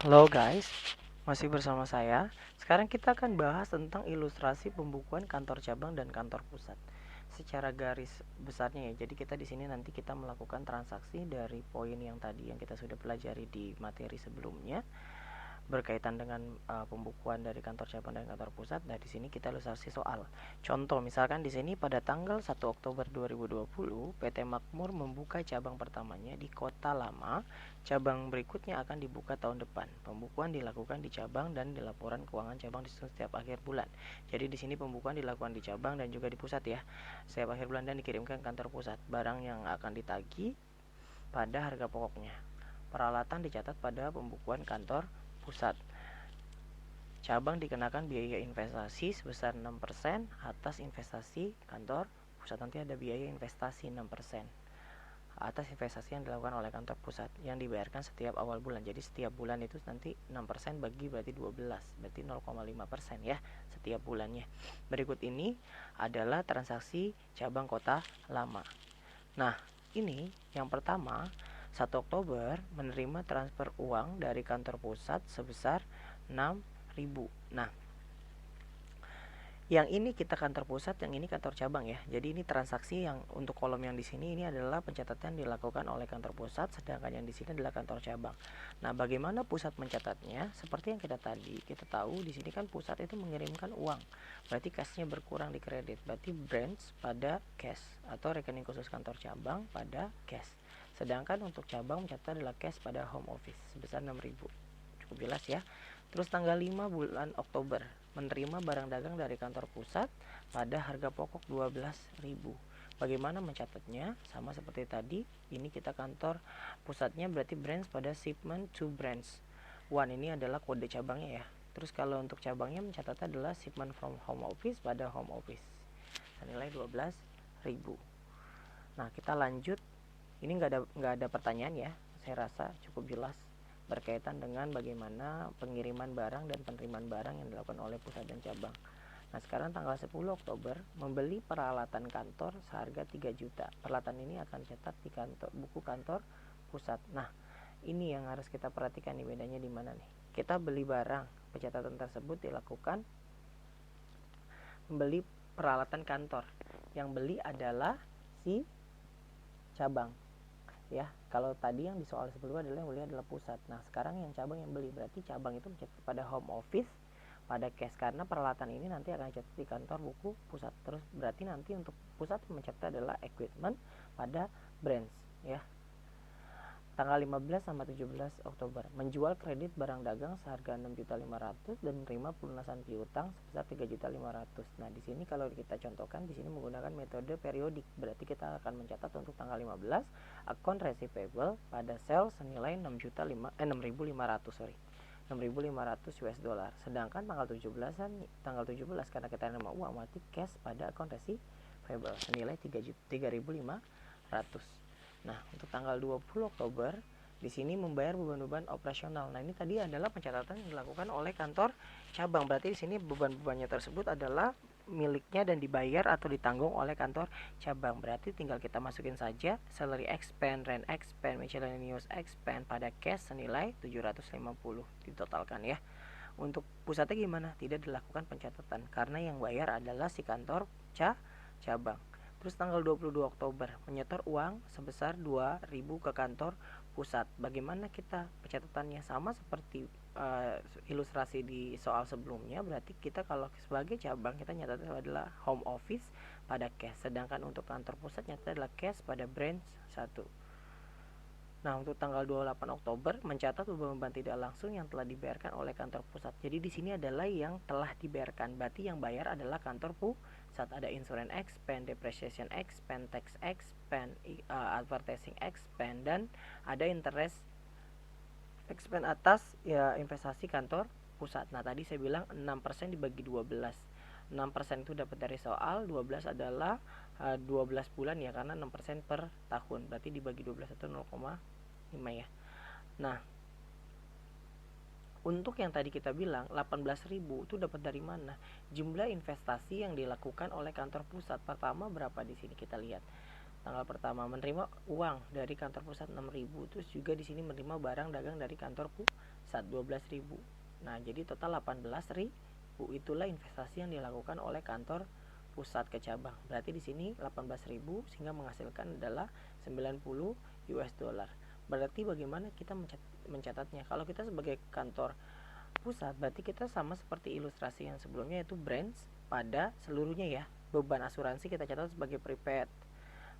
Halo guys, masih bersama saya. Sekarang kita akan bahas tentang ilustrasi pembukuan kantor cabang dan kantor pusat. Secara garis besarnya ya. Jadi kita di sini nanti kita melakukan transaksi dari poin yang tadi yang kita sudah pelajari di materi sebelumnya berkaitan dengan pembukuan dari kantor cabang dan kantor pusat. Nah, di sini kita ilustrasi soal. Contoh, misalkan di sini pada tanggal 1 Oktober 2020, PT Makmur membuka cabang pertamanya di Kota Lama. Cabang berikutnya akan dibuka tahun depan. Pembukuan dilakukan di cabang dan di laporan keuangan cabang disusun setiap akhir bulan. Jadi di sini pembukuan dilakukan di cabang dan juga di pusat ya. Setiap akhir bulan dan dikirimkan ke kantor pusat. Barang yang akan ditagih pada harga pokoknya. Peralatan dicatat pada pembukuan kantor pusat. Cabang dikenakan biaya investasi sebesar 6% atas investasi kantor pusat. Nanti ada biaya investasi 6% atas investasi yang dilakukan oleh kantor pusat yang dibayarkan setiap awal bulan. Jadi setiap bulan itu nanti 6% bagi berarti 12, berarti 0,5% ya setiap bulannya. Berikut ini adalah transaksi cabang Kota Lama. Nah, ini yang pertama, 1 Oktober menerima transfer uang dari kantor pusat sebesar 6.000. Nah, yang ini kita kantor pusat, yang ini kantor cabang ya. Jadi ini transaksi yang untuk kolom yang di sini ini adalah pencatatan dilakukan oleh kantor pusat, sedangkan yang di sini adalah kantor cabang. Nah, bagaimana pusat mencatatnya? Seperti yang kita tahu di sini kan pusat itu mengirimkan uang. Berarti cashnya berkurang di kredit. Berarti branch pada cash atau rekening khusus kantor cabang pada cash. Sedangkan untuk cabang mencatat adalah cash pada home office sebesar 6.000. Cukup jelas ya. Terus tanggal 5 bulan Oktober menerima barang dagang dari kantor pusat pada harga pokok 12.000. Bagaimana mencatatnya? Sama seperti tadi, ini kita kantor pusatnya berarti branch pada shipment to branch. One ini adalah kode cabangnya ya. Terus kalau untuk cabangnya mencatatnya adalah shipment from home office pada home office. Senilai 12.000. Nah, kita lanjut. Ini nggak ada pertanyaan ya. Saya rasa cukup jelas berkaitan dengan bagaimana pengiriman barang dan penerimaan barang yang dilakukan oleh pusat dan cabang. Nah, sekarang tanggal 10 Oktober membeli peralatan kantor seharga 3 juta. Peralatan ini akan cetak di buku kantor pusat. Nah, ini yang harus kita perhatikan nih, bedanya di mana nih. Kita beli barang, pencatatan tersebut dilakukan membeli peralatan kantor. Yang beli adalah si cabang. Ya, kalau tadi yang di soal sebelumnya adalah yang beli adalah pusat. Nah, sekarang yang cabang yang beli, berarti cabang itu mencatat pada home office pada cash, karena peralatan ini nanti akan dicatat di kantor buku pusat. Terus berarti nanti untuk pusat mencatat adalah equipment pada branch ya. Tanggal 15 sama 17 Oktober menjual kredit barang dagang seharga 6.500.000 dan menerima pelunasan piutang sebesar 3.500.000. Nah, di sini kalau kita contohkan di sini menggunakan metode periodik. Berarti kita akan mencatat untuk tanggal 15 account receivable pada sel senilai 6.500 US dollar. Sedangkan tanggal 17 karena kita menerima uang mati cash pada account receivable senilai 3.500. Nah, untuk tanggal 20 Oktober di sini membayar beban-beban operasional. Nah, ini tadi adalah pencatatan yang dilakukan oleh kantor cabang. Berarti di sini beban-bebannya tersebut adalah miliknya dan dibayar atau ditanggung oleh kantor cabang. Berarti tinggal kita masukin saja salary expense, rent expense, miscellaneous expense pada cash senilai 750 ditotalkan ya. Untuk pusatnya gimana? Tidak dilakukan pencatatan karena yang bayar adalah si kantor cabang. Terus tanggal 22 Oktober menyetor uang sebesar 2.000 ke kantor pusat. Bagaimana kita pencatatannya? Sama seperti ilustrasi di soal sebelumnya. Berarti kita kalau sebagai cabang kita nyatatnya adalah home office pada cash. Sedangkan untuk kantor pusat nyatatnya adalah cash pada branch 1. Nah, untuk tanggal 28 Oktober mencatat beban tidak langsung yang telah dibayarkan oleh kantor pusat. Jadi di sini adalah yang telah dibayarkan. Berarti yang bayar adalah kantor pusat. Ada insurance expense, depreciation expense, tax expense, advertising expense, dan ada interest expense atas ya investasi kantor pusat. Nah, tadi saya bilang 6% dibagi 12. 6% itu dapat dari soal, 12 adalah 12 bulan ya, karena 6% per tahun. Berarti dibagi 12 itu 0,5 ya. Nah, untuk yang tadi kita bilang 18.000 itu dapat dari mana? Jumlah investasi yang dilakukan oleh kantor pusat. Pertama berapa di sini kita lihat. tanggal pertama menerima uang dari kantor pusat 6.000, terus juga di sini menerima barang dagang dari kantor pusat 12.000. Nah, jadi total 18.000. Itulah investasi yang dilakukan oleh kantor pusat ke cabang. Berarti di sini 18.000 sehingga menghasilkan adalah 90 US dollar. Berarti bagaimana kita mencatatnya? Kalau kita sebagai kantor pusat, berarti kita sama seperti ilustrasi yang sebelumnya, yaitu branch pada seluruhnya ya. Beban asuransi kita catat sebagai prepaid,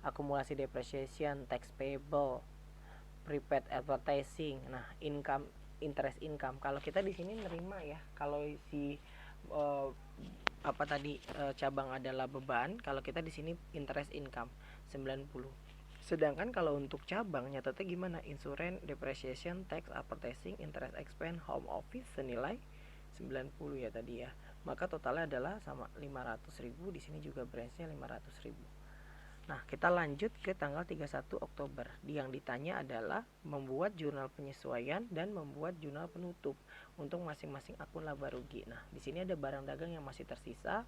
akumulasi depreciation, tax payable, prepaid advertising. Nah, income, interest income. Kalau kita di sini nerima ya. Kalau si cabang adalah beban, kalau kita di sini interest income 90. Sedangkan kalau untuk cabang nyatetnya gimana? Insurance, depreciation, tax, advertising, interest expense, home office senilai 90 ya tadi ya. Maka totalnya adalah sama 500.000. Di sini juga branchnya 500.000. Nah, kita lanjut ke tanggal 31 Oktober. Yang ditanya adalah membuat jurnal penyesuaian dan membuat jurnal penutup untuk masing-masing akun laba rugi. Nah, di sini ada barang dagang yang masih tersisa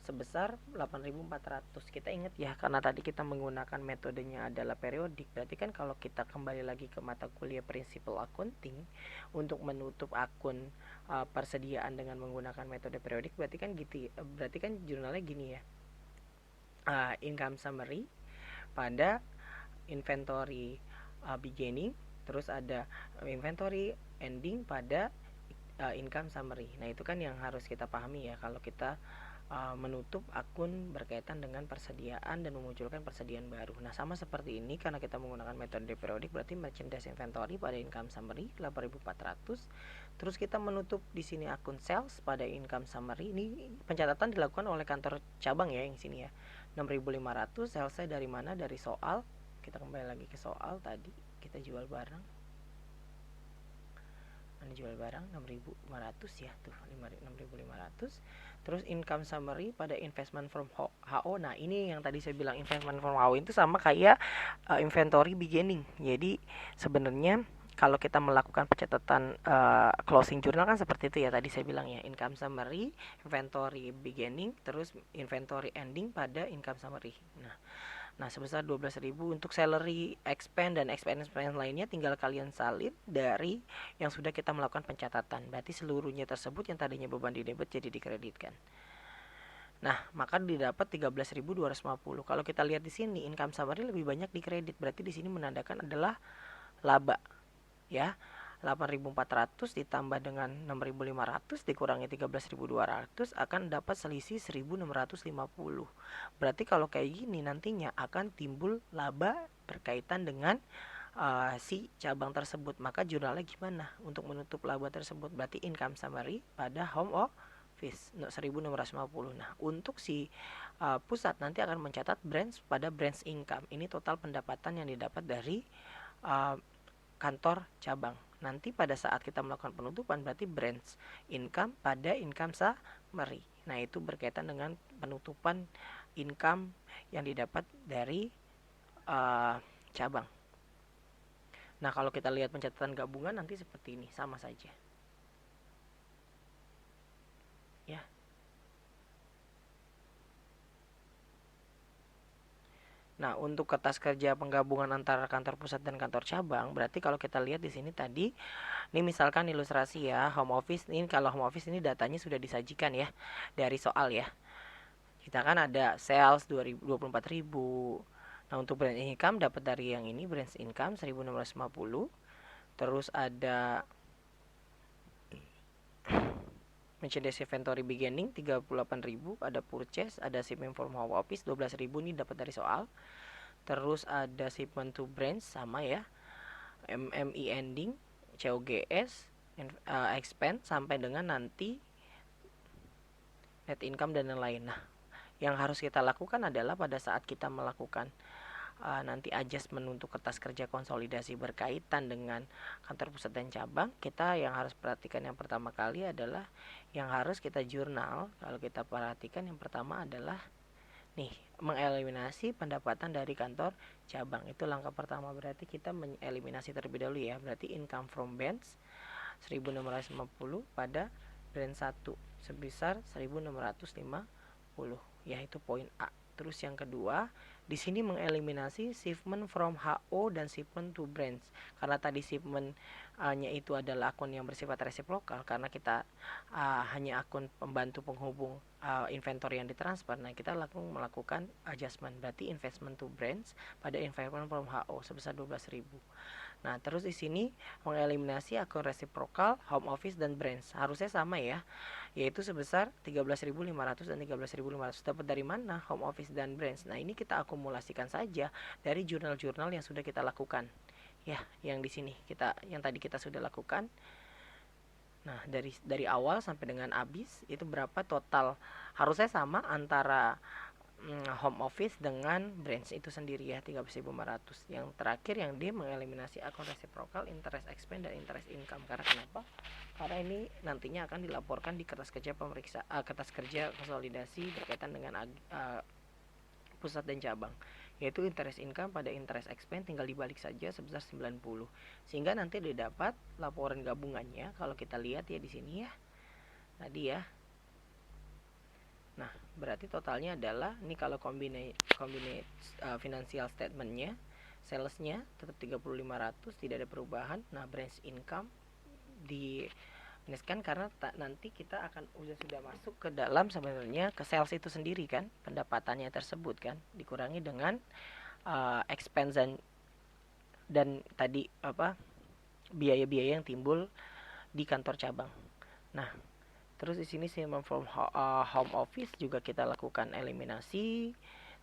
sebesar 8.400. Kita ingat ya, karena tadi kita menggunakan metodenya adalah periodik. Berarti kan kalau kita kembali lagi ke mata kuliah Principle Accounting untuk menutup akun persediaan dengan menggunakan metode periodik, berarti kan gitu. Berarti kan jurnalnya gini ya. Income summary pada inventory beginning, terus ada inventory ending pada income summary. Nah, itu kan yang harus kita pahami ya kalau kita menutup akun berkaitan dengan persediaan dan memunculkan persediaan baru. Nah, sama seperti ini karena kita menggunakan metode periodik, berarti merchandise inventory pada income summary 8.400. Terus kita menutup di sini akun sales pada income summary. Ini pencatatan dilakukan oleh kantor cabang ya yang sini ya. 6.500. Salesnya dari mana? Dari soal. Kita kembali lagi ke soal tadi. Kita jual barang. Jual barang 6.500 ya, tuh 6.500. Terus income summary pada investment from HO. Nah, ini yang tadi saya bilang investment from HO itu sama kayak inventory beginning. Jadi sebenarnya kalau kita melakukan pencatatan closing journal kan seperti itu ya, tadi saya bilang ya, income summary, inventory beginning, terus inventory ending pada income summary. Nah, sebesar 12.000 untuk salary, expense, dan expense lainnya tinggal kalian salin dari yang sudah kita melakukan pencatatan. Berarti seluruhnya tersebut yang tadinya beban di debit jadi dikreditkan. Nah, maka didapat 13.250. Kalau kita lihat di sini income summary lebih banyak dikredit. Berarti di sini menandakan adalah laba. Ya. 8.400 ditambah dengan 6.500 dikurangi 13.200 akan dapat selisih 1.650. Berarti kalau kayak gini nantinya akan timbul laba berkaitan dengan si cabang tersebut. Maka jurnalnya gimana untuk menutup laba tersebut? Berarti income summary pada home office 1.650. Nah, untuk si pusat nanti akan mencatat branch pada branch income. Ini total pendapatan yang didapat dari kantor cabang. Nanti pada saat kita melakukan penutupan berarti branch income pada income summary. Nah, itu berkaitan dengan penutupan income yang didapat dari cabang. Nah, kalau kita lihat pencatatan gabungan nanti seperti ini, sama saja. Ya. Nah, untuk kertas kerja penggabungan antara kantor pusat dan kantor cabang, berarti kalau kita lihat di sini tadi, ini misalkan ilustrasi ya, home office ini, kalau home office ini datanya sudah disajikan ya dari soal ya. Kita kan ada sales 24.000. Nah, untuk branch income dapat dari yang ini, branch income 1.650. Terus ada merchandise inventory beginning 38.000, ada purchase, ada shipment from home office 12.000, ini dapat dari soal. Terus ada shipment to branch sama ya, MMI ending, COGS, expense sampai dengan nanti net income dan lain-lain. Nah, yang harus kita lakukan adalah pada saat kita melakukan nanti adjustment untuk kertas kerja konsolidasi berkaitan dengan kantor pusat dan cabang, kita yang harus perhatikan yang pertama kali adalah yang harus kita jurnal. Kalau kita perhatikan yang pertama adalah nih, mengeliminasi pendapatan dari kantor cabang. Itu langkah pertama, berarti kita mengeliminasi terlebih dahulu ya. Berarti income from branch 1.650 pada branch 1 sebesar 1.650 ya, itu poin A. Terus yang kedua, di sini mengeliminasi shipment from HO dan shipment to branch. Karena tadi shipment-nya itu adalah akun yang bersifat resiprokal, karena kita hanya akun pembantu penghubung inventory yang ditransfer. Nah, kita melakukan adjustment, berarti investment to branch pada investment from HO sebesar 12.000. Nah, terus di sini mengeliminasi akun resiprokal, home office dan branch. Harusnya sama ya, yaitu sebesar 13.500 dan 13.500. Dapat dari mana home office dan branch? Nah, ini kita akumulasikan saja dari jurnal-jurnal yang sudah kita lakukan. Ya, yang di sini yang tadi kita sudah lakukan. Nah, dari awal sampai dengan habis itu berapa total? Harusnya sama antara home office dengan branch itu sendiri ya, 13.500. Yang terakhir yang D mengeliminasi akun resiprokal, interest expense dan interest income. Karena kenapa? Karena ini nantinya akan dilaporkan di kertas kerja kertas kerja konsolidasi berkaitan dengan pusat dan cabang, yaitu interest income pada interest expense tinggal dibalik saja sebesar 90. Sehingga nanti didapat laporan gabungannya kalau kita lihat ya di sini ya. Tadi ya. Nah, berarti totalnya adalah ini kalau combine financial statementnya, salesnya tetap 3.500, tidak ada perubahan. Nah, branch income di minuskan karena nanti kita akan sudah masuk ke dalam sebenarnya ke sales itu sendiri kan, pendapatannya tersebut kan dikurangi dengan expense dan tadi biaya-biaya yang timbul di kantor cabang. Nah, terus di sini shipment from home office juga kita lakukan eliminasi.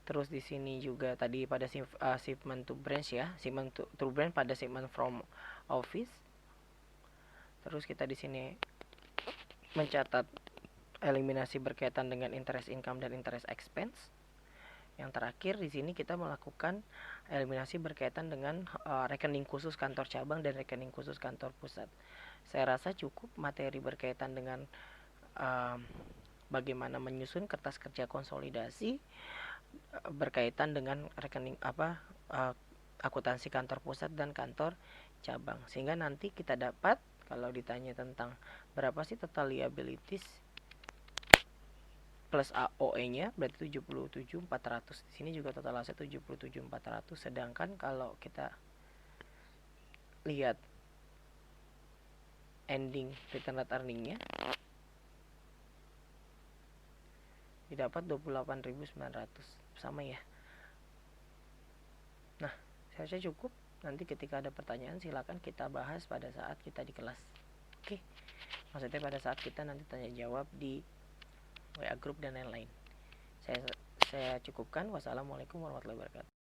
Terus di sini juga tadi pada shipment to branch ya, shipment to branch pada shipment from office. Terus kita di sini mencatat eliminasi berkaitan dengan interest income dan interest expense. Yang terakhir di sini kita melakukan eliminasi berkaitan dengan rekening khusus kantor cabang dan rekening khusus kantor pusat. Saya rasa cukup materi berkaitan dengan bagaimana menyusun kertas kerja konsolidasi berkaitan dengan rekening akuntansi kantor pusat dan kantor cabang, sehingga nanti kita dapat kalau ditanya tentang berapa sih total liabilities plus AOE-nya berarti 77.400. Di sini juga total aset 77.400, sedangkan kalau kita lihat ending return net earning-nya didapat 28.900, sama ya. Nah, saya rasa cukup. Nanti ketika ada pertanyaan silakan kita bahas pada saat kita di kelas. Oke. Maksudnya pada saat kita nanti tanya jawab di WA group dan lain-lain. Saya cukupkan. Wassalamualaikum warahmatullahi wabarakatuh.